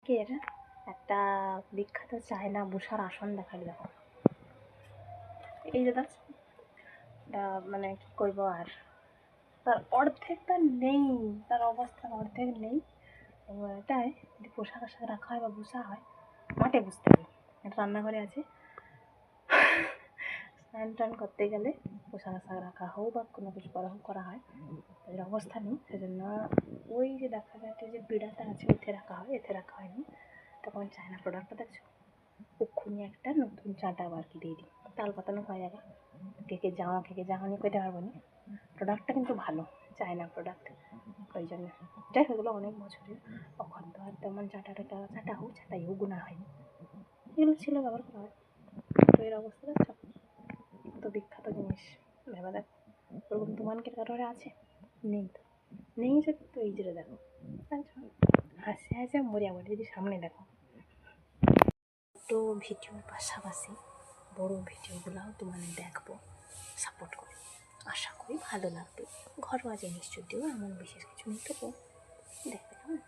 আজকের একটা বিখ্যাত চায়না বসার আসন দেখালি। দেখো এই যে দেখ, মানে কি করবো আর, তার অর্ধেকটা নেই, তার অবস্থার অর্ধেক নেই। এটাই যদি পোশাক আশাক রাখা হয় বা বসা হয়, মাঠে বুঝতে নেই। এটা রান্নাঘরে আছে, স্নান টান করতে গেলে পোশাক আশাক রাখা হোক বা কোনো কিছু করা হয়, এর অবস্থা নেই। সেজন্য ওই যে দেখা যাচ্ছে যে বিড়াটা আছে, এতে রাখা হয়, এতে রাখা হয়নি। তখন চায়না প্রোডাক্টটা দেখছো, ওক্ষুনি একটা নতুন চাটা আর কি দিয়ে দিই, তাল পাতানো হয়ে যাবে। কে জামা নিয়ে কইতে পারবো না। প্রোডাক্টটা কিন্তু ভালো, চায়না প্রোডাক্ট, ওই জন্য যাই হোক এগুলো অনেক বছরের। তখন তো আর তেমন চাটাইও গুণা হয়নি, এগুলো ছিল, ব্যবহার করা হয়। তো এর অবস্থা দেখছো, তো বিখ্যাত জিনিস ভেবা দেখো, ওরকম তোমানকের কারোরে আছে? নেই তো, নেই যে, তো এই যে দেখো, হাসে হাসে মরিয়া মরি। যদি সামনে দেখো, ছোটো ভিডিওর পাশাপাশি বড় ভিডিওগুলোও তোমাদের দেখবো, সাপোর্ট করো, আশা করি ভালো লাগবে। ঘরোয়া জিনিস যদিও এমন বিশেষ কিছু নেই, তবু দেখবে কেমন।